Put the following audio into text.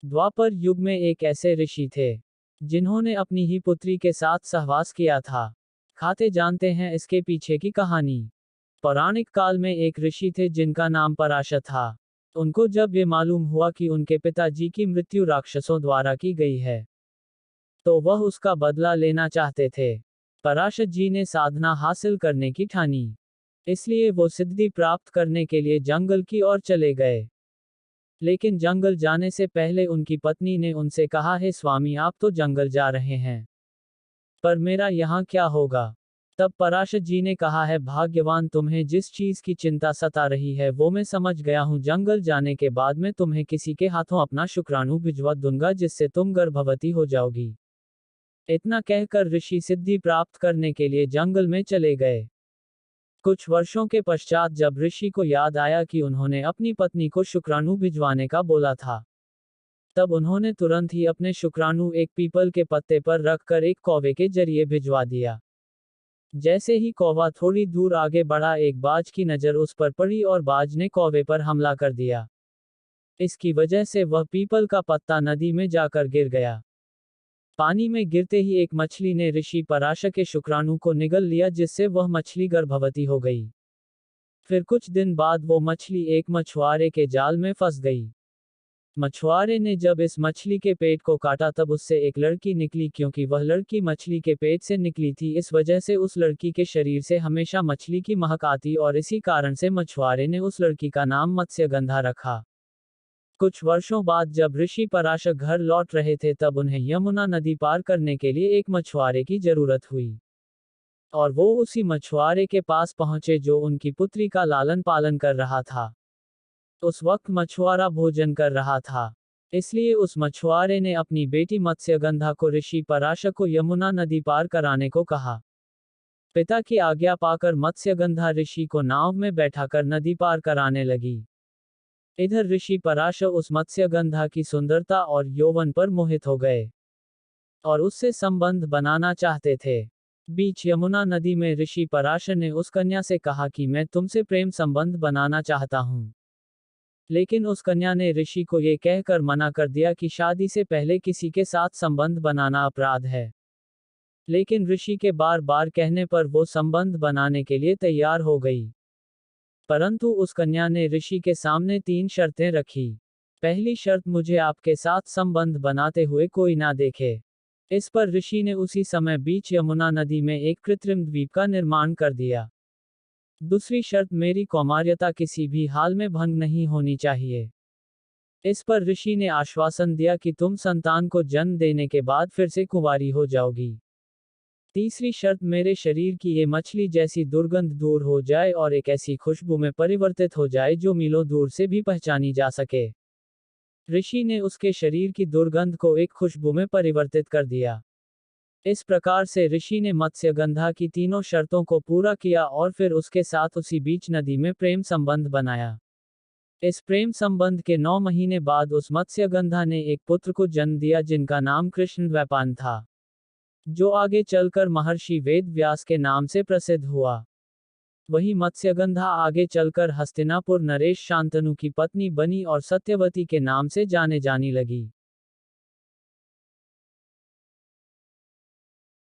द्वापर युग में एक ऐसे ऋषि थे जिन्होंने अपनी ही पुत्री के साथ सहवास किया था। खाते जानते हैं इसके पीछे की कहानी। पौराणिक काल में एक ऋषि थे जिनका नाम पराशर था। उनको जब ये मालूम हुआ कि उनके पिताजी की मृत्यु राक्षसों द्वारा की गई है, तो वह उसका बदला लेना चाहते थे। पराशर जी ने साधना हासिल करने की ठानी, इसलिए वो सिद्धि प्राप्त करने के लिए जंगल की ओर चले गए। लेकिन जंगल जाने से पहले उनकी पत्नी ने उनसे कहा, हे स्वामी, आप तो जंगल जा रहे हैं, पर मेरा यहाँ क्या होगा? तब पराशर जी ने कहा, है भाग्यवान, तुम्हें जिस चीज की चिंता सता रही है वो मैं समझ गया हूँ। जंगल जाने के बाद मैं तुम्हें किसी के हाथों अपना शुक्राणु भिजवा दूंगा, जिससे तुम गर्भवती हो जाओगी। इतना कहकर ऋषि सिद्धि प्राप्त करने के लिए जंगल में चले गए। कुछ वर्षों के पश्चात जब ऋषि को याद आया कि उन्होंने अपनी पत्नी को शुक्राणु भिजवाने का बोला था, तब उन्होंने तुरंत ही अपने शुक्राणु एक पीपल के पत्ते पर रखकर एक कौवे के जरिए भिजवा दिया। जैसे ही कौवा थोड़ी दूर आगे बढ़ा, एक बाज की नजर उस पर पड़ी और बाज ने कौवे पर हमला कर दिया। इसकी वजह से वह पीपल का पत्ता नदी में जाकर गिर गया। पानी में गिरते ही एक मछली ने ऋषि पराशर के शुक्राणु को निगल लिया, जिससे वह मछली गर्भवती हो गई। फिर कुछ दिन बाद वो मछली एक मछुआरे के जाल में फंस गई। मछुआरे ने जब इस मछली के पेट को काटा तब उससे एक लड़की निकली। क्योंकि वह लड़की मछली के पेट से निकली थी, इस वजह से उस लड़की के शरीर से हमेशा मछली की महक आती और इसी कारण से मछुआरे ने उस लड़की का नाम मत्स्यगंधा रखा। कुछ वर्षों बाद जब ऋषि पराशर घर लौट रहे थे, तब उन्हें यमुना नदी पार करने के लिए एक मछुआरे की जरूरत हुई। और वो उसी मछुआरे के पास पहुंचे जो उनकी पुत्री का लालन पालन कर रहा था। उस वक्त मछुआरा भोजन कर रहा था, इसलिए उस मछुआरे ने अपनी बेटी मत्स्यगंधा को ऋषि पराशर को यमुना नदी पार कराने को कहा। पिता की आज्ञा पाकर मत्स्यगंधा ऋषि को नाव में बैठाकर नदी पार कराने लगी। इधर ऋषि पराशर उस मत्स्यगंधा की सुंदरता और यौवन पर मोहित हो गए और उससे संबंध बनाना चाहते थे। बीच यमुना नदी में ऋषि पराशर ने उस कन्या से कहा कि मैं तुमसे प्रेम संबंध बनाना चाहता हूँ। लेकिन उस कन्या ने ऋषि को ये कहकर मना कर दिया कि शादी से पहले किसी के साथ संबंध बनाना अपराध है। लेकिन ऋषि के बार बार कहने पर वो संबंध बनाने के लिए तैयार हो गई। परंतु उस कन्या ने ऋषि के सामने 3 शर्तें रखी। पहली शर्त, मुझे आपके साथ संबंध बनाते हुए कोई ना देखे। इस पर ऋषि ने उसी समय बीच यमुना नदी में एक कृत्रिम द्वीप का निर्माण कर दिया। दूसरी शर्त, मेरी कौमार्यता किसी भी हाल में भंग नहीं होनी चाहिए। इस पर ऋषि ने आश्वासन दिया कि तुम संतान को जन्म देने के बाद फिर से कुंवारी हो जाओगी। तीसरी शर्त, मेरे शरीर की ये मछली जैसी दुर्गंध दूर हो जाए और एक ऐसी खुशबू में परिवर्तित हो जाए जो मीलों दूर से भी पहचानी जा सके। ऋषि ने उसके शरीर की दुर्गंध को एक खुशबू में परिवर्तित कर दिया। इस प्रकार से ऋषि ने मत्स्यगंधा की तीनों शर्तों को पूरा किया और फिर उसके साथ उसी बीच नदी में प्रेम संबंध बनाया। इस प्रेम संबंध के 9 महीने बाद उस मत्स्यगंधा ने एक पुत्र को जन्म दिया जिनका नाम कृष्णद्वैपायन था, जो आगे चलकर महर्षि वेद व्यास के नाम से प्रसिद्ध हुआ। वही मत्स्यगंधा आगे चलकर हस्तिनापुर नरेश शांतनु की पत्नी बनी और सत्यवती के नाम से जाने जानी लगी।